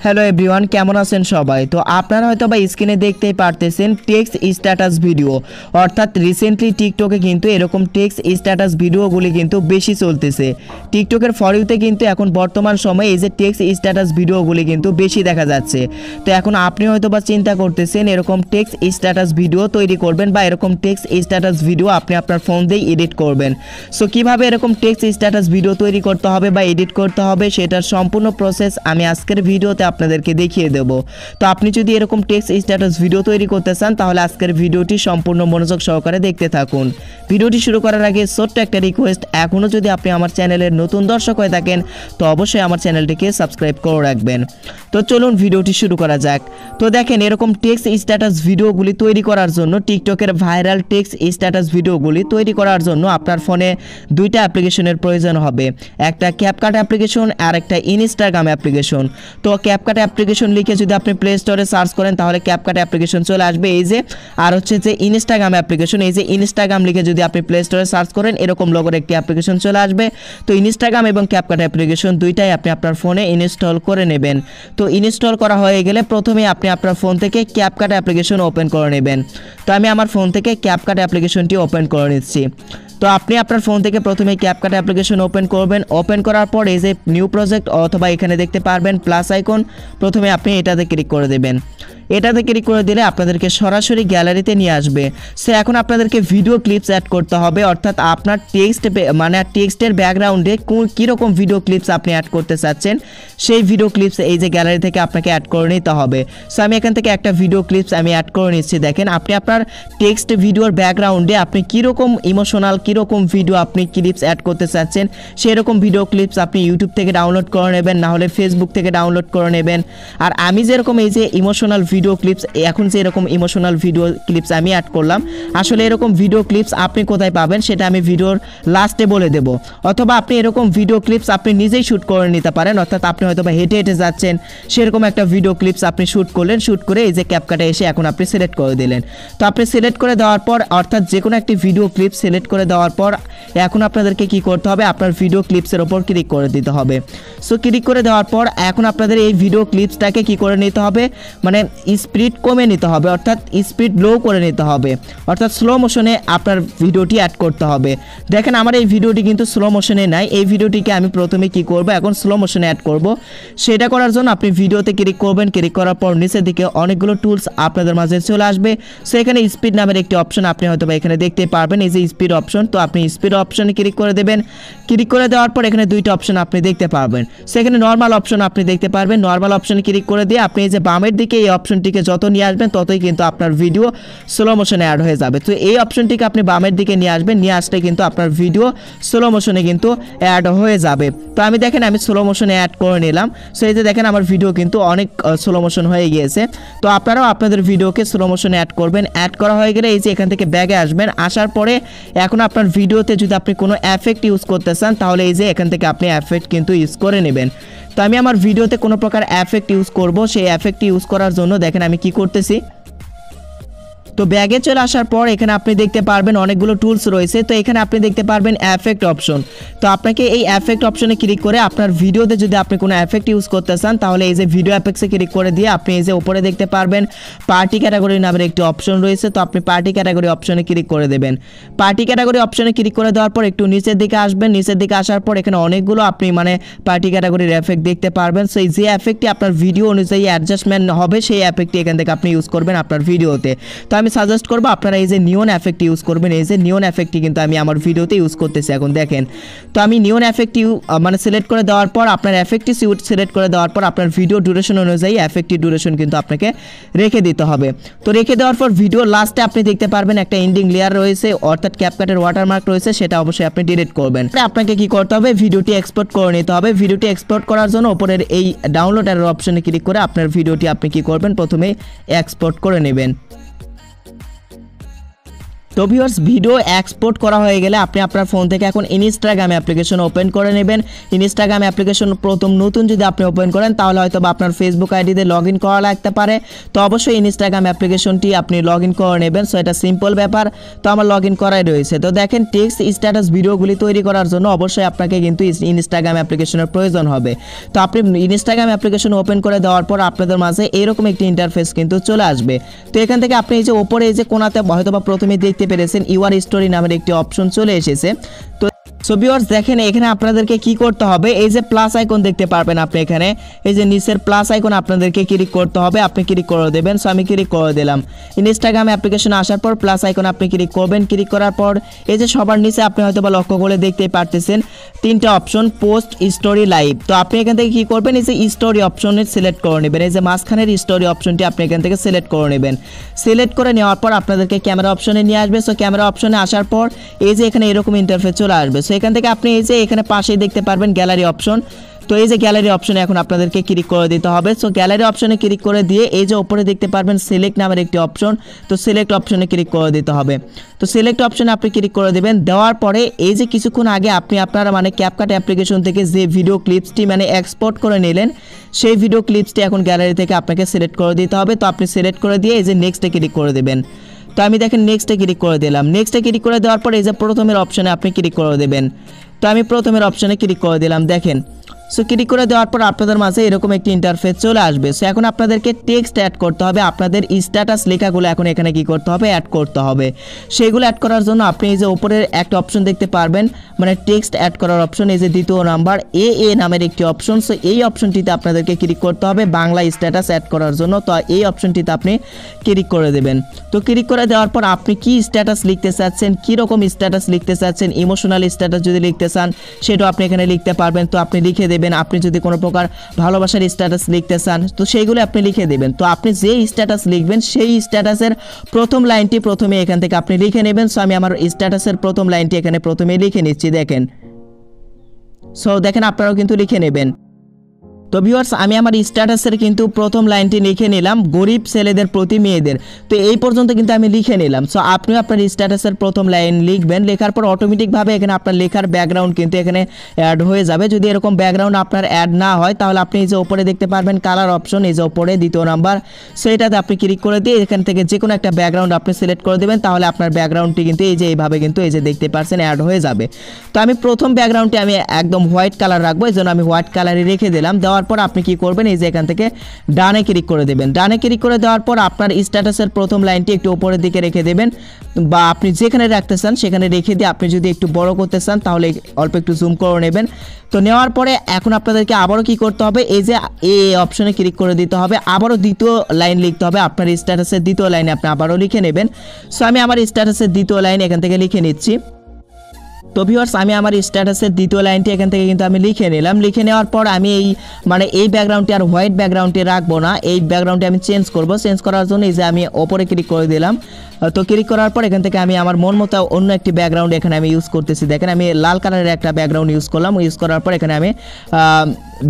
Hello everyone, কেমন আছেন সবাই? তো আপনারা হয়তো বা স্ক্রিনে দেখতেই পারতেছেন টেক্সট স্ট্যাটাস ভিডিও, অর্থাৎ রিসেন্টলি টিকটকে কিন্তু এরকম টেক্সট স্ট্যাটাস ভিডিওগুলি কিন্তু বেশি চলতেছে। টিকটকের ফর ইউতে কিন্তু এখন বর্তমান সময়ে এই যে টেক্সট স্ট্যাটাস ভিডিওগুলি কিন্তু বেশি দেখা যাচ্ছে। তো এখন আপনি হয়তো বা চিন্তা করতেছেন এরকম টেক্সট স্ট্যাটাস ভিডিও তৈরি করবেন বা এরকম টেক্সট স্ট্যাটাস ভিডিও আপনি আপনার ফোন দিয়ে এডিট করবেন। সো কীভাবে এরকম টেক্সট স্ট্যাটাস ভিডিও তৈরি করতে হবে বা এডিট করতে হবে সেটার সম্পূর্ণ প্রসেস আমি আজকের ভিডিওতে আপনাদেরকে দেখিয়ে দেব। তো আপনি যদি এরকম টেক্সট স্ট্যাটাস ভিডিও তৈরি করতে চান তাহলে আজকের ভিডিওটি সম্পূর্ণ মনোযোগ সহকারে দেখতে থাকুন। ভিডিওটি শুরু করার আগে ছোট্ট একটা রিকোয়েস্ট, এখনও যদি আপনি আমার চ্যানেলের নতুন দর্শক হয়ে থাকেন তো অবশ্যই আমার চ্যানেলটিকে সাবস্ক্রাইব করে রাখবেন। তো চলুন ভিডিওটি শুরু করা যাক। তো দেখেন, এরকম টেক্সট স্ট্যাটাস ভিডিওগুলি তৈরি করার জন্য টিকটকের ভাইরাল টেক্সট স্ট্যাটাস ভিডিওগুলি তৈরি করার জন্য আপনার ফোনে দুইটা অ্যাপ্লিকেশনের প্রয়োজন হবে, একটা ক্যাপকাট অ্যাপ্লিকেশন আর একটা ইনস্টাগ্রাম অ্যাপ্লিকেশন। তো ক্যাপকাট অ্যাপ্লিকেশন লিখে যদি আপনি প্লে স্টোরে সার্চ করেন তাহলে ক্যাপকাট অ্যাপ্লিকেশন চলে আসবে এই যে, আর হচ্ছে যে ইনস্টাগ্রাম অ্যাপ্লিকেশন, এই যে ইনস্টাগ্রাম লিখে যদি আপনি প্লে স্টোরে সার্চ করেন এরকম লোগোর একটি অ্যাপ্লিকেশন চলে আসবে। তো ইনস্টাগ্রাম এবং ক্যাপকাট অ্যাপ্লিকেশন দুইটাই আপনি আপনার ফোনে ইনস্টল করে নেবেন। তো ইনস্টল করা হয়ে গেলে প্রথমে আপনি আপনার ফোন থেকে ক্যাপকাট অ্যাপ্লিকেশন ওপেন করে নেবেন। তো আমি আমার ফোন থেকে ক্যাপকাট অ্যাপ্লিকেশনটি ওপেন করে নিচ্ছি। তো আপনি আপনার ফোন থেকে প্রথমে ক্যাপকাট অ্যাপ্লিকেশন ওপেন করবেন। ওপেন করার পর এই যে নিউ প্রজেক্ট অথবা এখানে দেখতে পারবেন প্লাস আইকন, প্রথমে আপনি এটাতে ক্লিক করে দেবেন। এটাতে ক্লিক করে দিলে আপনাদেরকে সরাসরি গ্যালারিতে নিয়ে আসবে। সো এখন আপনাদেরকে ভিডিও ক্লিপস অ্যাড করতে হবে, অর্থাৎ আপনার টেক্সটের ব্যাকগ্রাউন্ডে কীরকম ভিডিও ক্লিপস আপনি অ্যাড করতে চাচ্ছেন সেই ভিডিও ক্লিপস এই যে গ্যালারি থেকে আপনাকে অ্যাড করে নিতে হবে। সো আমি এখান থেকে একটা ভিডিও ক্লিপস আমি অ্যাড করে নিচ্ছি। দেখেন, আপনি আপনার টেক্সট ভিডিওর ব্যাকগ্রাউন্ডে আপনি কীরকম ইমোশনাল কীরকম ভিডিও আপনি ক্লিপস অ্যাড করতে চাচ্ছেন সেই রকম ভিডিও ক্লিপস আপনি ইউটিউব থেকে ডাউনলোড করে নেবেন, না হলে ফেসবুক থেকে ডাউনলোড করে নেবেন। আর আমি যেরকম এই যে ইমোশনাল ভিডিও ক্লিপস, এখন যে এরকম ইমোশনাল ভিডিও ক্লিপস আমি অ্যাড করলাম, আসলে এরকম ভিডিও ক্লিপস আপনি কোথায় পাবেন সেটা আমি ভিডিওর লাস্টে বলে দেব। অথবা আপনি এরকম ভিডিও ক্লিপস আপনি নিজেই শ্যুট করে নিতে পারেন, অর্থাৎ আপনি হয়তো বা হেঁটে হেঁটে যাচ্ছেন সেরকম একটা ভিডিও ক্লিপস আপনি শ্যুট করলেন, শ্যুট করে এই যে ক্যাপকাটে এসে এখন আপনি সিলেক্ট করে দিলেন। তো আপনি সিলেক্ট করে দেওয়ার পর, অর্থাৎ যে কোনো একটি ভিডিও ক্লিপ সিলেক্ট করে দেওয়ার পর এখন আপনাদেরকে কি করতে হবে, আপনার ভিডিও ক্লিপসের ওপর ক্লিক করে দিতে হবে। সো ক্লিক করে দেওয়ার পর এখন আপনাদের এই ভিডিও ক্লিপসটাকে কি করে নিতে হবে, মানে স্পিড কমে নিতে হবে, অর্থাৎ স্পিড লো করে নিতে হবে, অর্থাৎ স্লো মোশনে আপনার ভিডিওটি অ্যাড করতে হবে। দেখেন, আমার এই ভিডিওটি কিন্তু স্লো মোশনে নাই, এই ভিডিওটিকে আমি প্রথমে কি করব, এখন স্লো মোশনে অ্যাড করব। সেটা করার জন্য আপনি ভিডিওতে ক্লিক করবেন, ক্লিক করার পর নিচের দিকে অনেকগুলো টুলস আপনাদের মাঝে চলে আসবে। সো এখানে স্পিড নামের একটি অপশন আপনি হয়তো বা এখানে দেখতে পারবেন, এই যে স্পিড অপশন। তো আপনি স্পিড অপশনে ক্লিক করে দেবেন। ক্লিক করে দেওয়ার পর এখানে দুইটা অপশন আপনি দেখতে পারবেন। সো এখানে নর্মাল অপশন আপনি দেখতে পারবেন, নর্মাল অপশনে ক্লিক করে দিয়ে আপনি এই যে বামের দিকে এই অপশনটিকে যত নিয়ে আসবেন ততই কিন্তু আপনার ভিডিও স্লো মোশনে অ্যাড হয়ে যাবে। তো এই অপশনটিকে আপনি বামের দিকে নিয়ে আসবেন, নিয়ে আসলে কিন্তু আপনার ভিডিও স্লো মোশনে কিন্তু অ্যাড হয়ে যাবে। তো আমি দেখেন আমি স্লো মোশনে অ্যাড করে নিলাম। সো এই যে দেখেন আমার ভিডিও কিন্তু অনেক স্লো মোশন হয়ে গিয়েছে। তো আপনারাও আপনাদের ভিডিওকে স্লো মোশনে অ্যাড করবেন। অ্যাড করা হয়ে গেলে এই যে এখান থেকে ব্যাগে আসবেন, আসার পরে এখন আপনার ভিডিওতে যদি আপনি কোনো এফেক্ট ইউজ করতে চান তাহলে এই যে এখান থেকে আপনি এফেক্ট কিন্তু ইউজ করে নেবেন। তো আমি আমার ভিডিওতে কোনো প্রকার এফেক্ট ইউজ করব, সেই এফেক্ট ইউজ করার জন্য দেখেন আমি কি করতেছি। তো ব্যাগে চলে আসার পর এখানে আপনি দেখতে পারবেন অনেকগুলো টুলস রয়েছে। তো এখানে আপনি দেখতে পারবেন এফেক্ট অপশন। তো আপনাকে এই এফেক্ট অপশনে ক্লিক করে আপনার ভিডিওতে যদি আপনি কোনো এফেক্ট ইউজ করতে চান তাহলে এই যে ভিডিও এফেক্টসে ক্লিক করে দিয়ে আপনি এই যে উপরে দেখতে পারবেন পার্টি ক্যাটাগরি নামের একটি অপশন রয়েছে। তো আপনি পার্টি ক্যাটাগরি অপশনে ক্লিক করে দেবেন। পার্টি ক্যাটাগরি অপশনে ক্লিক করে দেওয়ার পর একটু নিচের দিকে আসবেন, নিচের দিকে আসার পর এখানে অনেকগুলো আপনি পার্টি ক্যাটাগরির এফেক্ট দেখতে পারবেন। সো এই যে এফেক্টটি আপনার ভিডিও অনুযায়ী অ্যাডজাস্টমেন্ট হবে সেই এফেক্টটি এখান থেকে আপনি ইউজ করবেন আপনার ভিডিওতে। তো আমি সাজেস্ট করব আপনারা এই যে নিয়ন এফেক্ট ইউজ করবেন। এই যে নিয়ন এফেক্টটি কিন্তু আমি আমার ভিডিওতে ইউজ করতেছি এখন দেখেন। তো আমি নিয়ন এফেক্ট সিলেক্ট করে দেওয়ার পর আপনার এফেক্টটি সিলেক্ট করে দেওয়ার পর আপনার ভিডিও ডিউরেশন অনুযায়ী এফেক্টটি ডিউরেশন কিন্তু আপনাকে রেখে দিতে হবে। তো রেখে দেওয়ার পর ভিডিও লাস্টে আপনি দেখতে পারবেন একটা এন্ডিং লেয়ার রয়েছে, অর্থাৎ ক্যাপকাটের ওয়াটারমার্ক রয়েছে, সেটা অবশ্যই আপনি ডিলিট করবেন। আপনাকে কি করতে হবে, ভিডিওটি এক্সপোর্ট করে নিতে হবে। ভিডিওটি এক্সপোর্ট করার জন্য উপরের এই ডাউনলোড এর অপশনে ক্লিক করে আপনার ভিডিওটি আপনি কি করবেন, প্রথমে এক্সপোর্ট করে নেবেন। তো ভিউয়ার্স ভিডিও এক্সপোর্ট করা হয়ে গেলে আপনি আপনার ফোন থেকে এখন ইনস্টাগ্রাম অ্যাপ্লিকেশন ওপেন করে নেবেন। ইনস্টাগ্রাম অ্যাপ্লিকেশন প্রথম নতুন যদি আপনি ওপেন করেন তাহলে হয়তো বা আপনার ফেসবুক আইডিতে লগ ইন করা লাগতে পারে। তো অবশ্যই ইনস্টাগ্রাম অ্যাপ্লিকেশনটি আপনি লগ ইন করে নেবেন। সো এটা সিম্পল ব্যাপার। তো আমার লগ ইন করাই রয়েছে। তো দেখেন টেক্সট স্ট্যাটাস ভিডিওগুলি তৈরি করার জন্য অবশ্যই আপনাকে কিন্তু ইনস্টাগ্রাম অ্যাপ্লিকেশনের প্রয়োজন হবে। তো আপনি ইনস্টাগ্রাম অ্যাপ্লিকেশন ওপেন করে দেওয়ার পর আপনাদের মাঝে এরকম একটি ইন্টারফেস কিন্তু চলে আসবে। তো এখান থেকে আপনি এই যে ওপরে এই যে কোণাতে হয়তো বা প্রথমে দেখতে পেরেছেন ইউআর স্টোরি নামের একটি অপশন চলে এসেছে। তো সো ভিউয়ার্স দেখেন এখানে আপনাদেরকে কি করতে হবে, এই যে প্লাস আইকন দেখতে পারবেন আপনি এখানে, এই যে নিচের প্লাস আইকন আপনাদেরকে ক্লিক করতে হবে। আপনি ক্লিক করে দেবেন। সো আমি ক্লিক করে দিলাম। ইনস্টাগ্রাম অ্যাপ্লিকেশন আসার পর প্লাস আইকন আপনি ক্লিক করবেন। ক্লিক করার পর এই যে সবার নিচে আপনি হয়তো বা লক্ষ্য করে দেখতেই পারতেছেন তিনটা অপশন পোস্ট, স্টোরি, লাইভ। তো আপনি এখান থেকে কি করবেন, এই যে স্টোরি অপশনে সিলেক্ট করে নেবেন। এই যে মাঝখানের স্টোরি অপশনটি আপনি এখান থেকে সিলেক্ট করে নেবেন। সিলেক্ট করে নেওয়ার পর আপনাদেরকে ক্যামেরা অপশনে নিয়ে আসবে। সো ক্যামেরা অপশনে আসার পর এই যে এখানে এরকম ইন্টারফেস চলে আসবে। সো এখান থেকে আপনি এই যে এখানে পাশেই দেখতে পারবেন গ্যালারি অপশন। তো এই যে গ্যালারি অপশনে এখন আপনাদেরকে ক্লিক করে দিতে হবে। সো গ্যালারি অপশনে ক্লিক করে দিয়ে এই যে উপরে দেখতে পারবেন সিলেক্ট নামের একটি অপশন, তো সিলেক্ট অপশনে ক্লিক করে দিতে হবে। তো সিলেক্ট অপশনে আপনি ক্লিক করে দেবেন। দেওয়ার পরে এই যে কিছুক্ষণ আগে আপনি আপনারা মানে ক্যাপকাট অ্যাপ্লিকেশন থেকে যে ভিডিও ক্লিপসটি মানে এক্সপোর্ট করে নিলেন সেই ভিডিও ক্লিপসটি এখন গ্যালারি থেকে আপনাকে সিলেক্ট করে দিতে হবে। তো আপনি সিলেক্ট করে দিয়ে এই যে নেক্সটে ক্লিক করে দেবেন। তো আমি দেখেন নেক্সটে ক্লিক করে দিলাম। নেক্সটে ক্লিক করে দেওয়ার পর এই যে প্রথমের অপশনে আপনি ক্লিক করে দেবেন। তো আমি প্রথমের অপশনে ক্লিক করে দিলাম। দেখেন সো ক্লিক করে দেওয়ার পর আপনাদের মাঝে এরকম একটি ইন্টারফেস চলে আসবে। সো এখন আপনাদেরকে টেক্সট অ্যাড করতে হবে। আপনাদের স্ট্যাটাস লেখাগুলো এখন এখানে কি করতে হবে, অ্যাড করতে হবে। সেগুলো অ্যাড করার জন্য আপনি এই যে উপরের একটা অপশন দেখতে পারবেন মানে টেক্সট অ্যাড করার অপশন, এই যে দ্বিতীয় নাম্বার এ নামের একটি অপশন। সো এই অপশনটিতে আপনাদেরকে ক্লিক করতে হবে বাংলা স্ট্যাটাস অ্যাড করার জন্য। তো এই অপশনটিতে আপনি ক্লিক করে দেবেন। তো ক্লিক করে দেওয়ার পর আপনি কি স্ট্যাটাস লিখতে চাচ্ছেন, কীরকম স্ট্যাটাস লিখতে চাচ্ছেন, ইমোশনাল স্ট্যাটাস যদি লিখতে চান সেটাও আপনি এখানে লিখতে পারবেন। তো আপনি লিখে দেবেন। আপনি যদি কোনো প্রকার ভালোবাসার স্ট্যাটাস লিখতে চান তো সেইগুলো আপনি লিখে দেবেন। তো আপনি যে স্ট্যাটাস লিখবেন সেই স্ট্যাটাসের প্রথম লাইনটি প্রথমে এখান থেকে আপনি লিখে নেবেন। সো আমি আমার স্ট্যাটাসের প্রথম লাইনটি এখানে প্রথমে লিখে নিচ্ছি। দেখেন সো দেখেন আপনারাও কিন্তু লিখে নেবেন। তো ভিউয়ার্স আমি আমার স্ট্যাটাসের কিন্তু প্রথম লাইনটি লিখে নিলাম, গরিব ছেলেদের প্রতি মেয়েদের। তো এই পর্যন্ত কিন্তু আমি লিখে নিলাম। সো আপনিও আপনার স্ট্যাটাসের প্রথম লাইন লিখবেন। লেখার পর অটোমেটিকভাবে এখানে আপনার লেখার ব্যাকগ্রাউন্ড কিন্তু এখানে অ্যাড হয়ে যাবে। যদি এরকম ব্যাকগ্রাউন্ড আপনার অ্যাড না হয় তাহলে আপনি এই যে উপরে দেখতে পারবেন কালার অপশন, এই যে উপরে দ্বিতীয় নাম্বার, সো এটাতে আপনি ক্লিক করে দিয়ে এখান থেকে যে কোনো একটা ব্যাকগ্রাউন্ড আপনি সিলেক্ট করে দেবেন। তাহলে আপনার ব্যাকগ্রাউন্ডটি কিন্তু এই যে এইভাবে কিন্তু এই যে দেখতে পাচ্ছেন অ্যাড হয়ে যাবে। তো আমি প্রথম ব্যাকগ্রাউন্ডটি আমি একদম হোয়াইট কালার রাখবো, এই জন্য আমি হোয়াইট কালারে রেখে দিলাম। দেওয়ার পর আপনি কি করবেন, এই যে এখান থেকে ডানে ক্লিক করে দেবেন। ডানে ক্লিক করে দেওয়ার পর আপনার স্ট্যাটাসের প্রথম লাইনটি একটু উপরের দিকে রেখে দেবেন, বা আপনি যেখানে রাখতে চান সেখানে রেখে দিয়ে আপনি যদি একটু বড় করতে চান তাহলে অল্প একটু জুম করে নেবেন। তো নেওয়ার পরে এখন আপনাদেরকে আবারও কি করতে হবে, এই যে অপশনে ক্লিক করে দিতে হবে। আবারও দ্বিতীয় লাইন লিখতে হবে। আপনার স্ট্যাটাসের দ্বিতীয় লাইনে আপনি আবারও লিখে নেবেন। সো আমি আমার স্ট্যাটাসের দ্বিতীয় লাইন এখান থেকে লিখে নিচ্ছি। তো ভিউয়ার্স আমি আমার স্ট্যাটাসের দ্বিতীয় লাইনটি এখান থেকে কিন্তু আমি লিখে নিলাম। লিখে নেওয়ার পর আমি এই ব্যাকগ্রাউন্ডটি আর হোয়াইট ব্যাকগ্রাউন্ডটি রাখবো না, এই ব্যাকগ্রাউন্ডটি আমি চেঞ্জ করব। চেঞ্জ করার জন্য এই যে আমি ওপরে ক্লিক করে দিলাম। তো ক্লিক করার পর এখান থেকে আমি আমার মন মতো অন্য একটি ব্যাকগ্রাউন্ড এখানে আমি ইউজ করতেছি। দেখেন আমি লাল কালারের একটা ব্যাকগ্রাউন্ড ইউজ করলাম। ইউজ করার পর এখানে আমি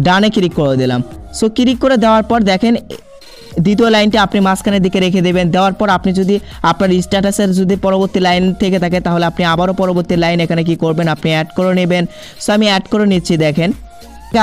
ডানে ক্লিক করে দিলাম। সো ক্লিক করে দেওয়ার পর দেখেন দ্বিতীয় লাইনটি আপনি মাঝখানের দিকে রেখে দেবেন। দেওয়ার পর আপনি যদি আপনার স্ট্যাটাসের যদি পরবর্তী লাইন থেকে থাকে তাহলে আপনি আবারও পরবর্তী লাইন এখানে কি করবেন, আপনি অ্যাড করে নেবেন। সো আমি অ্যাড করে নিচ্ছি। দেখেন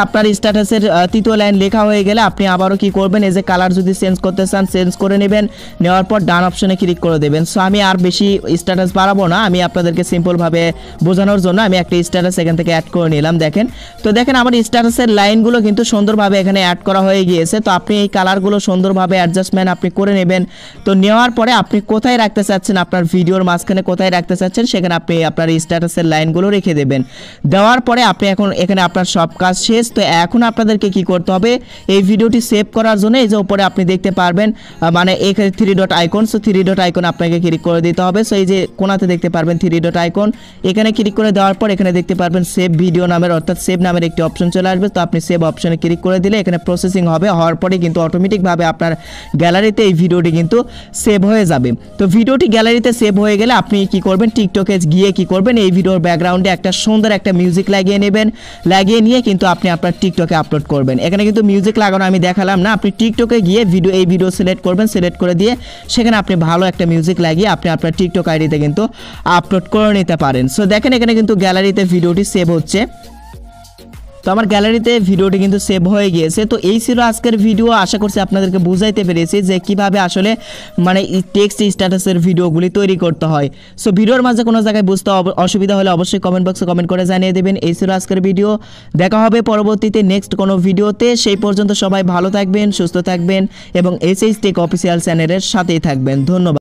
আপনার স্ট্যাটাসের তৃতীয় লাইন লেখা হয়ে গেলে আপনি আবারও কি করবেন, এই যে কালার যদি চেঞ্জ করতে চান চেঞ্জ করে নেবেন। নেওয়ার পর ডান অপশনে ক্লিক করে দেবেন। সো আমি আর বেশি স্ট্যাটাস বাড়াবো না, আমি আপনাদেরকে সিম্পলভাবে বোঝানোর জন্য আমি একটা স্ট্যাটাস এখান থেকে অ্যাড করে নিলাম। দেখেন তো দেখেন আমার স্ট্যাটাসের লাইনগুলো কিন্তু সুন্দরভাবে এখানে অ্যাড করা হয়ে গিয়েছে। তো আপনি এই কালারগুলো সুন্দরভাবে অ্যাডজাস্টমেন্ট আপনি করে নেবেন। তো নেওয়ার পরে আপনি কোথায় রাখতে চাচ্ছেন, আপনার ভিডিওর মাঝখানে কোথায় রাখতে চাচ্ছেন সেখানে আপনি আপনার স্ট্যাটাসের লাইনগুলো রেখে দেবেন। দেওয়ার পরে আপনি এখন এখানে আপনার সব কাজ শেষ। তো এখন আপনাদেরকে কি করতে হবে, এই ভিডিওটি সেভ করার জন্য এই যে উপরে আপনি দেখতে পারবেন মানে এখানে 3 dot icon. So 3 dot icon আপনাকে ক্লিক করে দিতে হবে। সো এই যে কোণাতে দেখতে পারবেন 3 ডট আইকন, এখানে ক্লিক করে দেওয়ার পর এখানে দেখতে পারবেন সেভ ভিডিও নামের অর্থাৎ সেভ নামের একটি অপশন চলে আসবে। তো আপনি সেভ অপশনে ক্লিক করে দিলে এখানে প্রসেসিং হবে, হওয়ার পরে কিন্তু অটোমেটিকভাবে আপনার গ্যালারিতে এই ভিডিওটি কিন্তু সেভ হয়ে যাবে। তো ভিডিওটি গ্যালারিতে সেভ হয়ে গেলে আপনি কি করবেন, টিকটকে গিয়ে কি করবেন, এই ভিডিওর ব্যাকগ্রাউন্ডে একটা সুন্দর একটা মিউজিক লাগিয়ে নেবেন। লাগিয়ে নিয়ে কিন্তু আপনি আপনি আপনার টিকটকে আপলোড করবেন। এখানে কিন্তু মিউজিক লাগানো আমি দেখালাম না, আপনি টিকটকে গিয়ে এই ভিডিও সিলেক্ট করবেন, সিলেক্ট করে দিয়ে সেখানে আপনি ভালো একটা মিউজিক লাগিয়ে আপনি আপনার টিকটক আইডিতে কিন্তু আপলোড করে নিতে পারেন। সো দেখেন এখানে কিন্তু গ্যালারিতে ভিডিওটি সেভ হচ্ছে। তো আমার গ্যালারিতে ভিডিওটি কিন্তু সেভ হয়ে গিয়েছে। তো এই ছিল আজকের ভিডিও, আশা করছি আপনাদেরকে বুঝাইতে পেরেছি যে কিভাবে আসলে মানে টেক্সট স্ট্যাটাসের ভিডিওগুলি তৈরি করতে হয়। সো ভিডিওর মাঝে কোনো জায়গায় বুঝতে অসুবিধা হলে অবশ্যই কমেন্ট বক্সে কমেন্ট করে জানিয়ে দেবেন। এই ছিল আজকের ভিডিও, দেখা হবে পরবর্তীতে নেক্সট কোনো ভিডিওতে। সেই পর্যন্ত সবাই ভালো থাকবেন, সুস্থ থাকবেন এবং SH টেক অফিসিয়াল চ্যানেলের সাথেই থাকবেন। ধন্যবাদ।